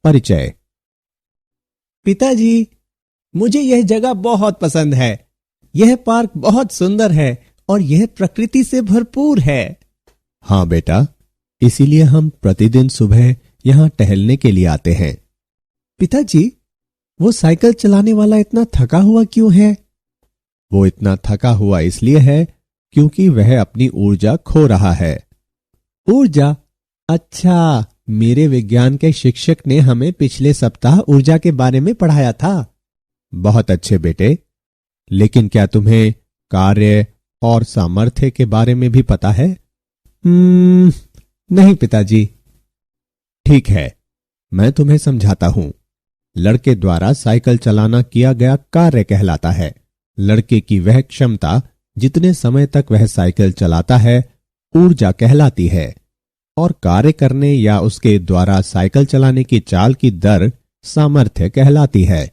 परिचय। पिताजी, मुझे यह जगह बहुत पसंद है। यह पार्क बहुत सुंदर है और यह प्रकृति से भरपूर है। हाँ बेटा, इसीलिए हम प्रतिदिन सुबह यहाँ टहलने के लिए आते हैं। पिताजी, वो साइकिल चलाने वाला इतना थका हुआ क्यों है? वो इतना थका हुआ इसलिए है क्योंकि वह अपनी ऊर्जा खो रहा है। ऊर्जा? अच्छा, मेरे विज्ञान के शिक्षक ने हमें पिछले सप्ताह ऊर्जा के बारे में पढ़ाया था। बहुत अच्छे बेटे, लेकिन क्या तुम्हें कार्य और सामर्थ्य के बारे में भी पता है? नहीं पिताजी। ठीक है, मैं तुम्हें समझाता हूं। लड़के द्वारा साइकिल चलाना किया गया कार्य कहलाता है। लड़के की वह क्षमता जितने समय तक वह साइकिल चलाता है ऊर्जा कहलाती है, और कार्य करने या उसके द्वारा साइकिल चलाने की चाल की दर सामर्थ्य कहलाती है।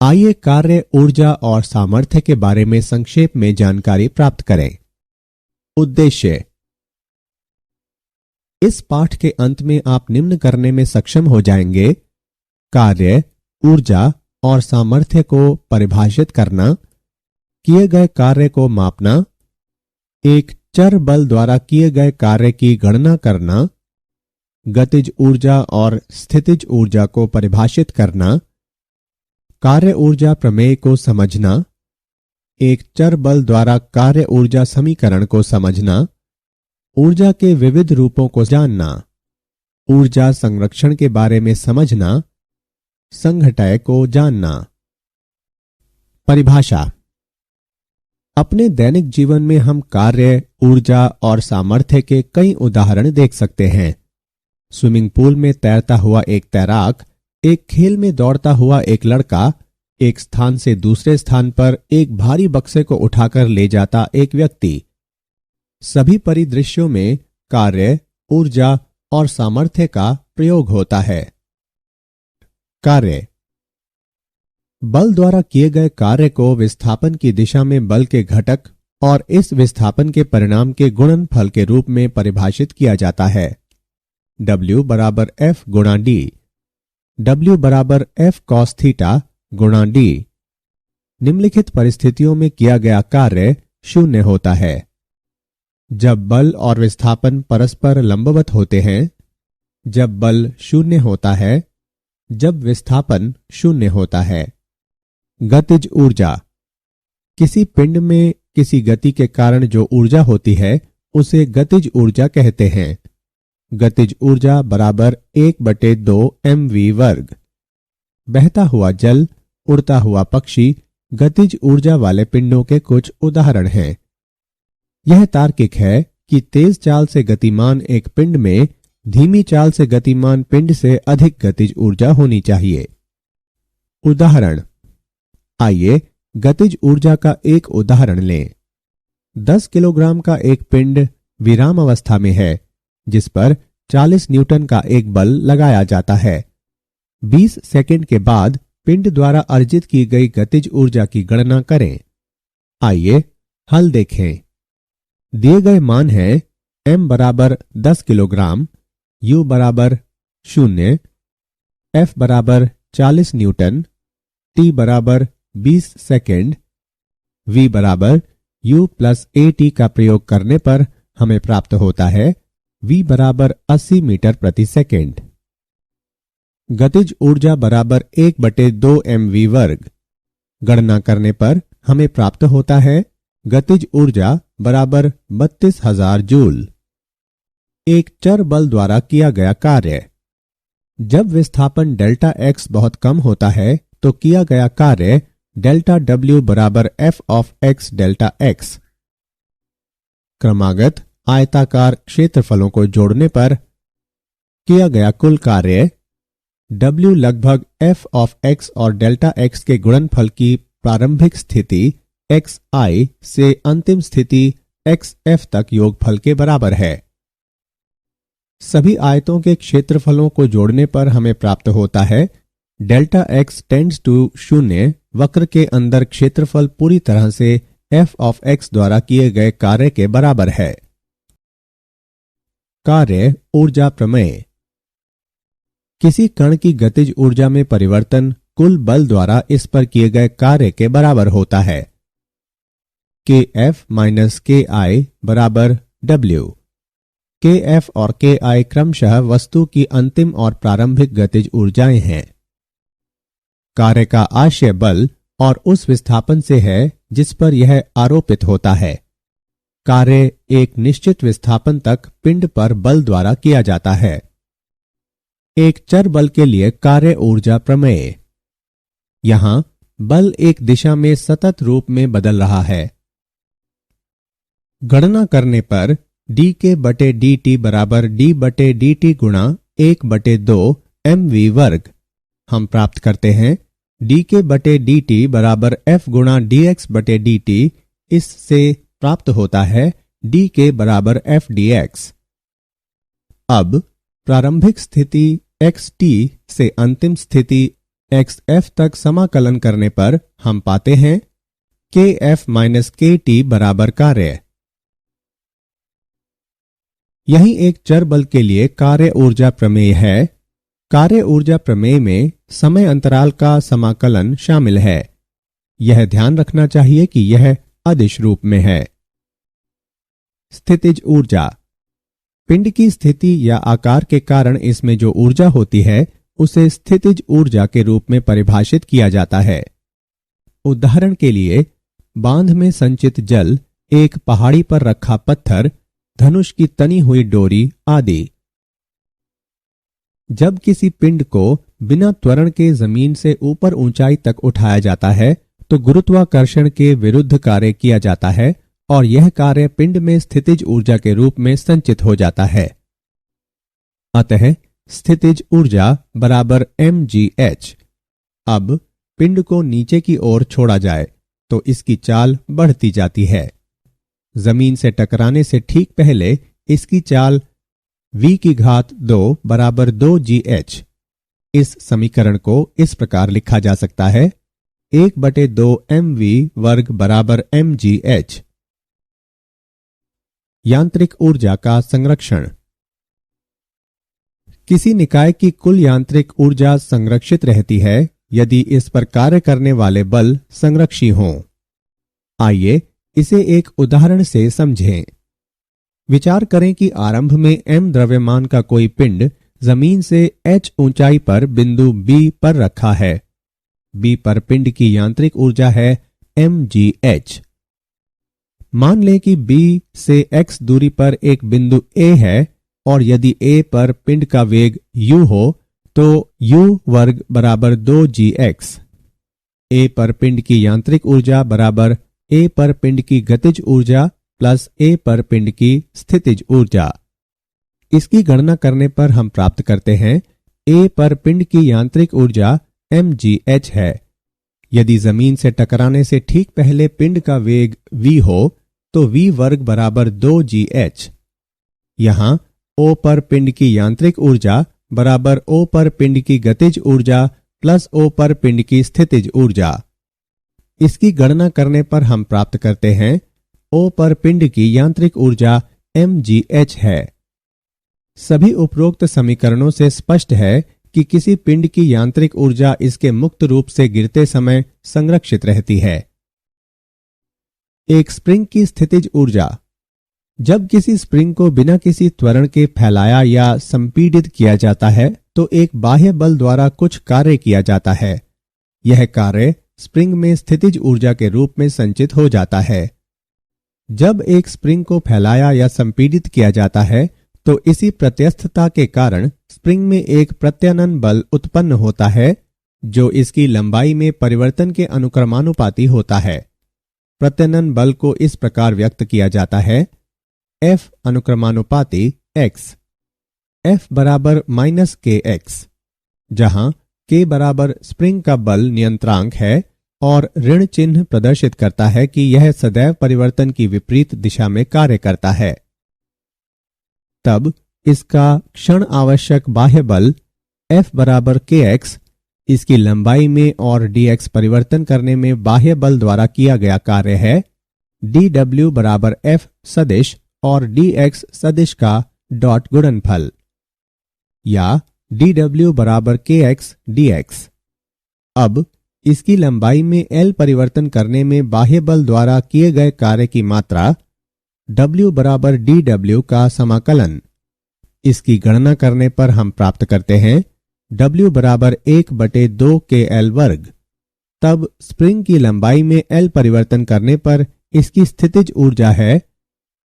आइए कार्य, ऊर्जा और सामर्थ्य के बारे में संक्षेप में जानकारी प्राप्त करें। उद्देश्य। इस पाठ के अंत में आप निम्न करने में सक्षम हो जाएंगे: कार्य, ऊर्जा और सामर्थ्य को परिभाषित करना, किए गए कार्य को मापना, एक चर बल द्वारा किए गए कार्य की गणना करना, गतिज ऊर्जा और स्थितिज ऊर्जा को परिभाषित करना, कार्य ऊर्जा प्रमेय को समझना, एक चर बल द्वारा कार्य ऊर्जा समीकरण को समझना, ऊर्जा के विविध रूपों को जानना, ऊर्जा संरक्षण के बारे में समझना, संघटय को जानना। परिभाषा। अपने दैनिक जीवन में हम कार्य, ऊर्जा और सामर्थ्य के कई उदाहरण देख सकते हैं। स्विमिंग पूल में तैरता हुआ एक तैराक, एक खेल में दौड़ता हुआ एक लड़का, एक स्थान से दूसरे स्थान पर एक भारी बक्से को उठाकर ले जाता एक व्यक्ति। सभी परिदृश्यों में कार्य, ऊर्जा और सामर्थ्य का प्रयोग होता है। कार्य। बल द्वारा किए गए कार्य को विस्थापन की दिशा में बल के घटक और इस विस्थापन के परिणाम के गुणनफल के रूप में परिभाषित किया जाता है। W बराबर F गुणा D। W बराबर F cos थीटा गुणा D। निम्नलिखित परिस्थितियों में किया गया कार्य शून्य होता है: जब बल और विस्थापन परस्पर लंबवत होते हैं, जब बल शून्य होता है, जब विस्थापन शून्य होता है। गतिज ऊर्जा। किसी पिंड में किसी गति के कारण जो ऊर्जा होती है उसे गतिज ऊर्जा कहते हैं। गतिज ऊर्जा बराबर 1/2 mv वर्ग। बहता हुआ जल, उड़ता हुआ पक्षी गतिज ऊर्जा वाले पिंडों के कुछ उदाहरण हैं। यह तार्किक है कि तेज चाल से गतिमान एक पिंड में धीमी चाल से गतिमान पिंड से अधिक गतिज ऊर्जा होनी चाहिए। उदाहरण। आइए गतिज ऊर्जा का एक उदाहरण लें। 10 किलोग्राम का एक पिंड विराम अवस्था में है जिस पर 40 न्यूटन का एक बल लगाया जाता है। 20 सेकंड के बाद पिंड द्वारा अर्जित की गई गतिज ऊर्जा की गणना करें। आइए हल देखें। दिए गए मान है m बराबर 10 किलोग्राम, u बराबर 0, f बराबर 40 न्यूटन, t बराबर 20 सेकेंड, v बराबर u प्लस at का प्रयोग करने पर हमें प्राप्त होता है v बराबर 80 मीटर प्रति सेकेंड। गतिज ऊर्जा बराबर 1/2 mv वर्ग। गणना करने पर हमें प्राप्त होता है गतिज ऊर्जा बराबर 32,000 जूल। एक चर बल द्वारा किया गया कार्य। जब विस्थापन डेल्टा x बहुत कम होता है तो किया गया कार्य डेल्टा W बराबर f of x delta x। क्रमागत आयताकार क्षेत्रफलों को जोड़ने पर किया गया कुल कार्य W लगभग f ऑफ x और डेल्टा x के गुणनफल की प्रारंभिक स्थिति xi से अंतिम स्थिति xf तक योगफल के बराबर है। सभी आयतों के क्षेत्रफलों को जोड़ने पर हमें प्राप्त होता है डेल्टा x टेंड्स टू 0 वक्र के अंदर क्षेत्रफल पूरी तरह से f ऑफ x द्वारा किए गए कार्य के बराबर है। कार्य ऊर्जा प्रमेय। किसी कण की गतिज ऊर्जा में परिवर्तन कुल बल द्वारा इस पर किए गए कार्य के बराबर होता है। Kf माइनस Ki बराबर W। Kf और Ki क्रमशः वस्तु की अंतिम और प्रारंभिक गतिज ऊर्जाएं हैं। कार्य का आशय बल और उस विस्थापन से है जिस पर यह आरोपित होता है। कार्य एक निश्चित विस्थापन तक पिंड पर बल द्वारा किया जाता है। एक चर बल के लिए कार्य ऊर्जा प्रमेय। यहां बल एक दिशा में सतत रूप में बदल रहा है। गणना करने पर dk बटे dt बराबर d बटे dt गुणा 1/2 mv वर्ग हम प्राप्त करते हैं। dk बटे dt बराबर f गुणा dx बटे dt। इससे प्राप्त होता है dk बराबर f dx। अब प्रारंभिक स्थिति xt से अंतिम स्थिति xf तक समाकलन करने पर हम पाते हैं kf माइनस kt बराबर कार्य। यही एक चर बल के लिए कार्य ऊर्जा प्रमेय है। कार्य ऊर्जा प्रमेय में समय अंतराल का समाकलन शामिल है। यह ध्यान रखना चाहिए कि यह अदिश रूप में है। स्थितिज ऊर्जा। पिंड की स्थिति या आकार के कारण इसमें जो ऊर्जा होती है उसे स्थितिज ऊर्जा के रूप में परिभाषित किया जाता है। उदाहरण के लिए बांध में संचित जल, एक पहाड़ी पर रखा पत्थर, धनुष की तनी हुई डोरी आदि। जब किसी पिंड को बिना त्वरण के जमीन से ऊपर ऊंचाई तक उठाया जाता है तो गुरुत्वाकर्षण के विरुद्ध कार्य किया जाता है और यह कार्य पिंड में स्थितिज ऊर्जा के रूप में संचित हो जाता है। अतः स्थितिज ऊर्जा बराबर mgh। अब पिंड को नीचे की ओर छोड़ा जाए तो इसकी चाल बढ़ती जाती है। जमीन से टकराने से ठीक पहले इसकी चाल v की घात 2 बराबर 2gh। इस समीकरण को इस प्रकार लिखा जा सकता है 1/2 mv वर्ग बराबर mgh। यांत्रिक ऊर्जा का संरक्षण। किसी निकाय की कुल यांत्रिक ऊर्जा संरक्षित रहती है यदि इस पर कार्य करने वाले बल संरक्षी हों। आइए इसे एक उदाहरण से समझें। विचार करें कि आरंभ में m द्रव्यमान का कोई पिंड जमीन से h ऊंचाई पर बिंदु B पर रखा है। B पर पिंड की यांत्रिक ऊर्जा है mgh। मान लें कि B से x दूरी पर एक बिंदु A है और यदि A पर पिंड का वेग u हो तो u वर्ग बराबर 2gx। A पर पिंड की यांत्रिक ऊर्जा बराबर A पर पिंड की गतिज ऊर्जा प्लस A पर पिंड की स्थितिज ऊर्जा। इसकी गणना करने पर हम प्राप्त करते हैं A पर पिंड की यांत्रिक ऊर्जा mgh है। यदि जमीन से टकराने से ठीक पहले पिंड का वेग v हो तो v वर्ग बराबर 2gh। यहां O पर पिंड की यांत्रिक ऊर्जा बराबर O पर पिंड की गतिज ऊर्जा प्लस O पर पिंड की स्थितिज ऊर्जा। इसकी गणना करने पर हम प्राप्त करते हैं O पर पिंड की यांत्रिक ऊर्जा mgh है। सभी उपरोक्त समीकरणों से स्पष्ट है कि किसी पिंड की यांत्रिक ऊर्जा इसके मुक्त रूप से गिरते समय संरक्षित रहती है। एक स्प्रिंग की स्थितिज ऊर्जा। जब किसी स्प्रिंग को बिना किसी त्वरण के फैलाया या संपीडित किया जाता है तो एक बाह्य बल द्वारा कुछ कार्य किया जाता है। यह कार्य स्प्रिंग में स्थितिज ऊर्जा के रूप में संचित हो जाता है। जब एक स्प्रिंग को फैलाया या संपीडित किया जाता है तो इसी प्रत्यस्थता के कारण स्प्रिंग में एक प्रत्यानयन बल उत्पन्न होता है जो इसकी लंबाई में परिवर्तन के अनुक्रमानुपाती होता है। प्रत्यानयन बल को इस प्रकार व्यक्त किया जाता है F अनुक्रमानुपाती x। F बराबर माइनस kx, जहां k बराबर स्प्रिंग का बल नियंत्रांक है और ऋण चिन्ह प्रदर्शित करता है कि यह सदैव परिवर्तन की विपरीत दिशा में कार्य करता है। तब इसका क्षण आवश्यक बाह्य बल F बराबर kx इसकी लंबाई में और dx परिवर्तन करने में बाह्य बल द्वारा किया गया कार्य है। dw बराबर F सदिश और dx सदिश का डॉट गुणनफल, या dw बराबर kx dx। अब इसकी लंबाई में L परिवर्तन करने में बाह्य बल द्वारा किए गए कार्य की मात्रा W बराबर dw का समाकलन। इसकी गणना करने पर हम प्राप्त करते हैं W बराबर 1/2 kl वर्ग। तब स्प्रिंग की लंबाई में L परिवर्तन करने पर इसकी स्थितिज ऊर्जा है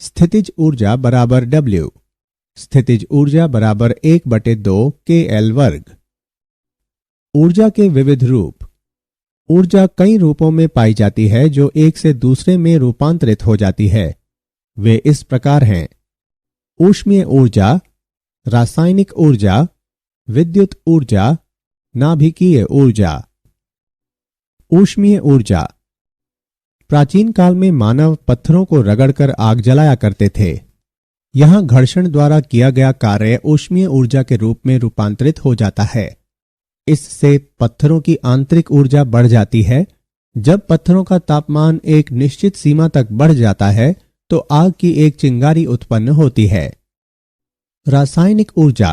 स्थितिज ऊर्जा बराबर W। स्थितिज ऊर्जा बराबर 1/2 kl वर्ग। ऊर्जा के विविध रूप। ऊर्जा कई रूपों में पाई जाती है जो एक से दूसरे में रूपांतरित हो जाती है। वे इस प्रकार हैं: ऊष्मीय ऊर्जा, रासायनिक ऊर्जा, विद्युत ऊर्जा, नाभिकीय ऊर्जा। ऊष्मीय ऊर्जा। प्राचीन काल में मानव पत्थरों को रगड़कर आग जलाया करते थे। यहां घर्षण द्वारा किया गया कार्य ऊष्मीय ऊर्जा के रूप में रूपांतरित हो जाता है। इससे पत्थरों की आंतरिक ऊर्जा बढ़ जाती है। जब पत्थरों का तापमान एक निश्चित सीमा तक बढ़ जाता है तो आग की एक चिंगारी उत्पन्न होती है। रासायनिक ऊर्जा।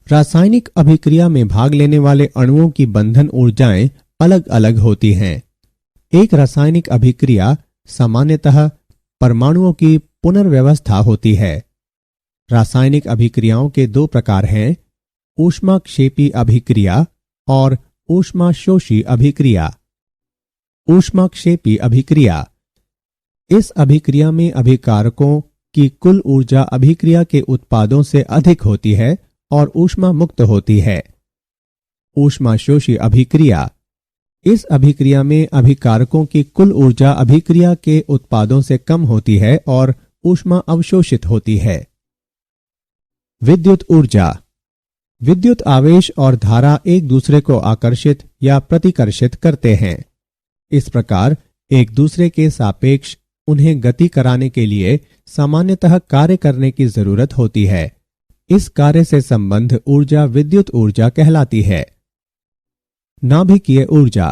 रासायनिक अभिक्रिया में भाग लेने वाले अणुओं की बंधन ऊर्जाएं अलग अलग होती हैं। एक रासायनिक अभिक्रिया सामान्यतः परमाणुओं की पुनर्व्यवस्था होती है। रासायनिक अभिक्रियाओं के दो प्रकार हैं: ऊष्माक्षेपी अभिक्रिया और ऊष्माशोषी अभिक्रिया। ऊष्माक्षेपी अभिक्रिया। इस अभिक्रिया में अभिकारकों की कुल ऊर्जा अभिक्रिया के उत्पादों से अधिक होती है और ऊष्मा मुक्त होती है। ऊष्माशोषी अभिक्रिया। इस अभिक्रिया में अभिकारकों की कुल ऊर्जा अभिक्रिया के उत्पादों से कम होती है और ऊष्मा अवशोषित होती है। विद्युत ऊर्जा। विद्युत आवेश और धारा एक दूसरे को आकर्षित या प्रतिकर्षित करते हैं। इस प्रकार एक दूसरे के सापेक्ष उन्हें गति कराने के लिए सामान्यतः कार्य करने की जरूरत होती है। इस कार्य से संबंध ऊर्जा विद्युत ऊर्जा कहलाती है। नाभिकीय ऊर्जा।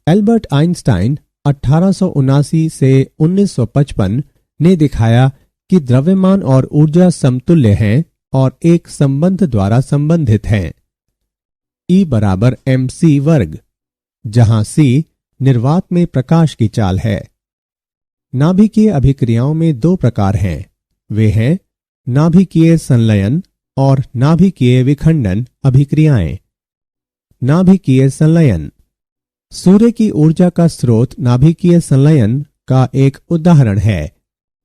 एल्बर्ट आइंस्टाइन 1879 से 1955 ने दिखाया कि द्रव्यमान और ऊर्जा समतुल्य हैं और एक संबंध द्वारा संबंधित हैं। E बराबर mc वर्ग, जहां c निर्वात में प्रकाश की चाल है। नाभिकीय अभिक्रियाओं में दो प्रकार हैं। वे हैं नाभिकीय संलयन और नाभिकीय विखंडन अभिक्रियाएं। नाभिकीय संलयन। सूर्य की ऊर्जा का स्रोत नाभिकीय संलयन का एक उदाहरण है।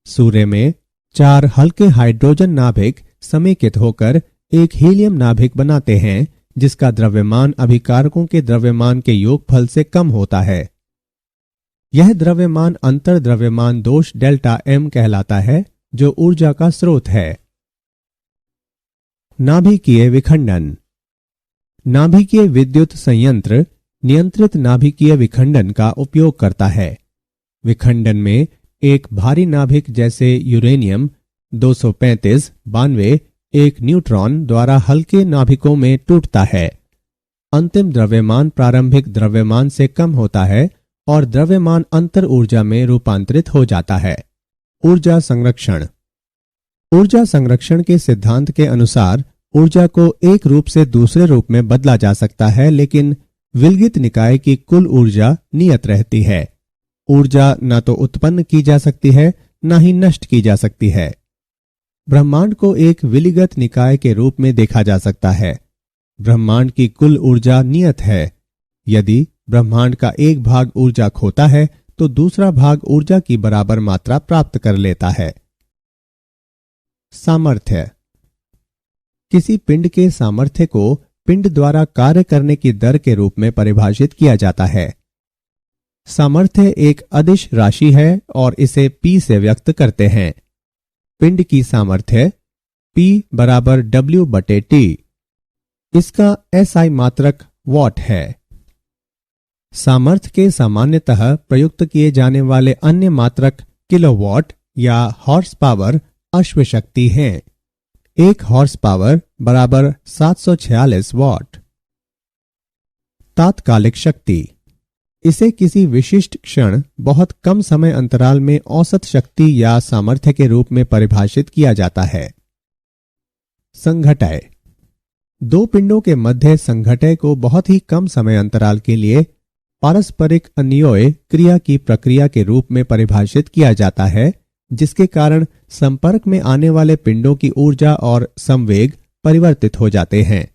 सूर्य में 4 हल्के हाइड्रोजन नाभिक समेकित होकर एक हीलियम नाभिक बनाते हैं, जिसका द्रव्यमान अभिकारकों के द्रव्यमान के योगफल से कम होता है। यह द्रव्यमान अंतर द्रव्यमान दोष डेल्टा M कहलाता है, जो ऊर्जा का स्रोत है। नाभिकीय विखंडन। नाभिकीय विद्युत संयंत्र नियंत्रित नाभिकीय विखंडन का उपयोग करता है। विखंडन में एक भारी नाभिक जैसे यूरेनियम 235 92 एक न्यूट्रॉन द्वारा हल्के नाभिकों में टूटता है। अंतिम द्रव्यमान प्रारंभिक द्रव्यमान से कम होता है और द्रव्यमान अंतर ऊर्जा में रूपांतरित हो जाता है। ऊर्जा संरक्षण। ऊर्जा संरक्षण के सिद्धांत के अनुसार ऊर्जा को एक रूप से दूसरे रूप में बदला जा सकता है, लेकिन विलगित निकाय की कुल ऊर्जा नियत रहती है। ऊर्जा न तो उत्पन्न की जा सकती है, न ही नष्ट की जा सकती है। ब्रह्मांड को एक विलिगत निकाय के रूप में देखा जा सकता है। ब्रह्मांड की कुल ऊर्जा नियत है। यदि ब्रह्मांड का एक भाग ऊर्जा खोता है तो दूसरा भाग ऊर्जा की बराबर मात्रा प्राप्त कर लेता है। सामर्थ्य। किसी पिंड के सामर्थ्य को पिंड द्वारा कार्य करने की दर के रूप में परिभाषित किया जाता है। सामर्थ्य एक अदिश राशि है और इसे P से व्यक्त करते हैं। पिंड की सामर्थ्य P बराबर W/T। इसका SI मात्रक वॉट है। सामर्थ्य के सामान्यतः प्रयुक्त किए जाने वाले अन्य मात्रक किलोवाट या हॉर्स पावर अश्वशक्ति हैं। 1 हॉर्स पावर बराबर 746 वॉट। तात्कालिक शक्ति। इसे किसी विशिष्ट क्षण बहुत कम समय अंतराल में औसत शक्ति या सामर्थ्य के रूप में परिभाषित किया जाता है। संघटय। दो पिंडों के मध्य संघटय को बहुत ही कम समय अंतराल के लिए पारस्परिक अन्योय क्रिया की प्रक्रिया के रूप में परिभाषित किया जाता है, जिसके कारण संपर्क में आने वाले पिंडों की ऊर्जा और संवेग परिवर्तित हो जाते हैं।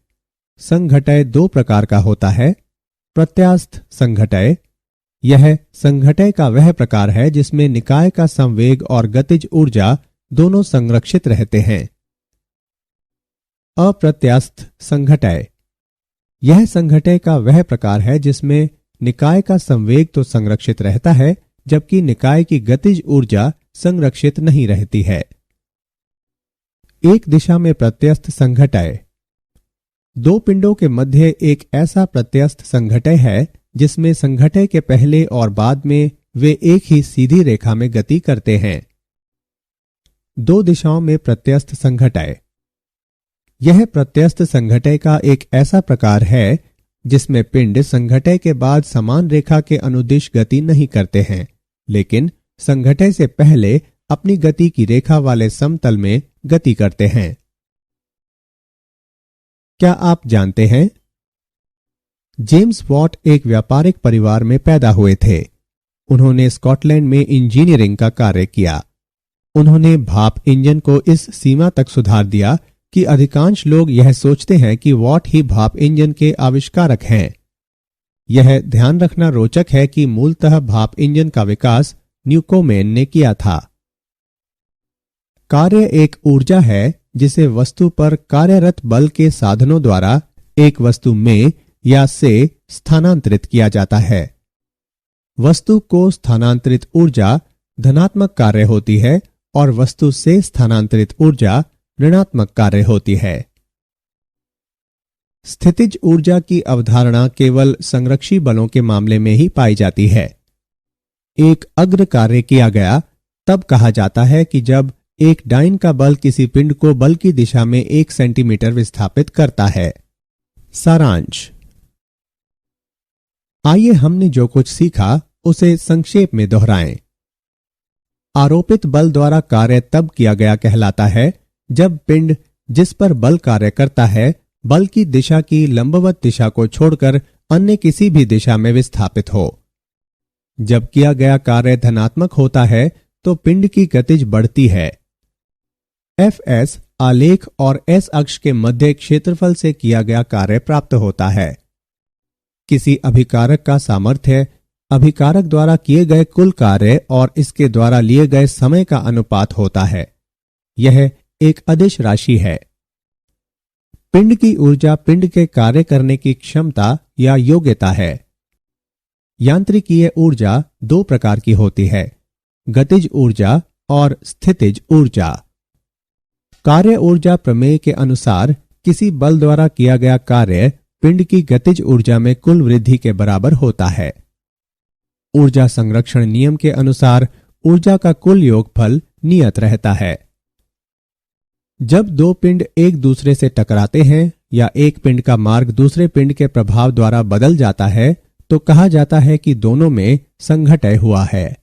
संघटय दो प्रकार का होता है। प्रत्यास्थ संघटय, यह संघटय का वह प्रकार है जिसमें निकाय का संवेग और गतिज ऊर्जा दोनों संरक्षित रहते हैं। अप्रत्यास्थ संघटय, यह संघटय का वह प्रकार है जिसमें निकाय का संवेग तो संरक्षित रहता है, जबकि निकाय की गतिज ऊर्जा संरक्षित नहीं रहती है। एक दिशा में प्रत्यस्थ संघटय, दो पिंडों के मध्य एक ऐसा प्रत्यस्थ संघटय है जिसमें संघटय के पहले और बाद में वे एक ही सीधी रेखा में गति करते हैं। दो दिशाओं में प्रत्यस्थ संघटय, यह प्रत्यस्थ संघटय का एक ऐसा प्रकार है जिसमें पिंड संघटय के बाद समान रेखा के अनुदिश गति नहीं करते हैं, लेकिन संघटय से पहले अपनी गति की रेखा वाले समतल में गति करते हैं। क्या आप जानते हैं, जेम्स वॉट एक व्यापारिक परिवार में पैदा हुए थे। उन्होंने स्कॉटलैंड में इंजीनियरिंग का कार्य किया। उन्होंने भाप इंजन को इस सीमा तक सुधार दिया कि अधिकांश लोग यह सोचते हैं कि वॉट ही भाप इंजन के आविष्कारक हैं। यह ध्यान रखना रोचक है कि मूलतः भाप इंजन का विकास न्यूकोमेन ने किया था। कार्य एक ऊर्जा है जिसे वस्तु पर कार्यरत बल के साधनों द्वारा एक वस्तु में या से स्थानांतरित किया जाता है। वस्तु को स्थानांतरित ऊर्जा धनात्मक कार्य होती है और वस्तु से स्थानांतरित ऊर्जा ऋणात्मक कार्य होती है। स्थितिज ऊर्जा की अवधारणा केवल संरक्षी बलों के मामले में ही पाई जाती है। एक अग्र कार्य किया गया तब कहा जाता है कि जब एक डाइन का बल किसी पिंड को बल की दिशा में 1 सेंटीमीटर विस्थापित करता है। सारांश, आइए हमने जो कुछ सीखा उसे संक्षेप में दोहराएं। आरोपित बल द्वारा कार्य तब किया गया कहलाता है जब पिंड जिस पर बल कार्य करता है बल की दिशा की लंबवत दिशा को छोड़कर अन्य किसी भी दिशा में विस्थापित हो। जब किया गया कार्य धनात्मक होता है तो पिंड की गतिज बढ़ती है। Fs आलेख और S अक्ष के मध्य क्षेत्रफल से किया गया कार्य प्राप्त होता है। किसी अभिकारक का सामर्थ्य अभिकारक द्वारा किए गए कुल कार्य और इसके द्वारा लिए गए समय का अनुपात होता है। यह एक अदिश राशि है। पिंड की ऊर्जा पिंड के कार्य करने की क्षमता या योग्यता है। यांत्रिकीय ऊर्जा दो प्रकार की होती है, गतिज ऊर्जा और स्थितिज ऊर्जा। कार्य ऊर्जा प्रमेय के अनुसार किसी बल द्वारा किया गया कार्य पिंड की गतिज ऊर्जा में कुल वृद्धि के बराबर होता है। ऊर्जा संरक्षण नियम के अनुसार ऊर्जा का कुल योगफल नियत रहता है। जब दो पिंड एक दूसरे से टकराते हैं या एक पिंड का मार्ग दूसरे पिंड के प्रभाव द्वारा बदल जाता है तो कहा जाता है कि दोनों में संघटय हुआ है।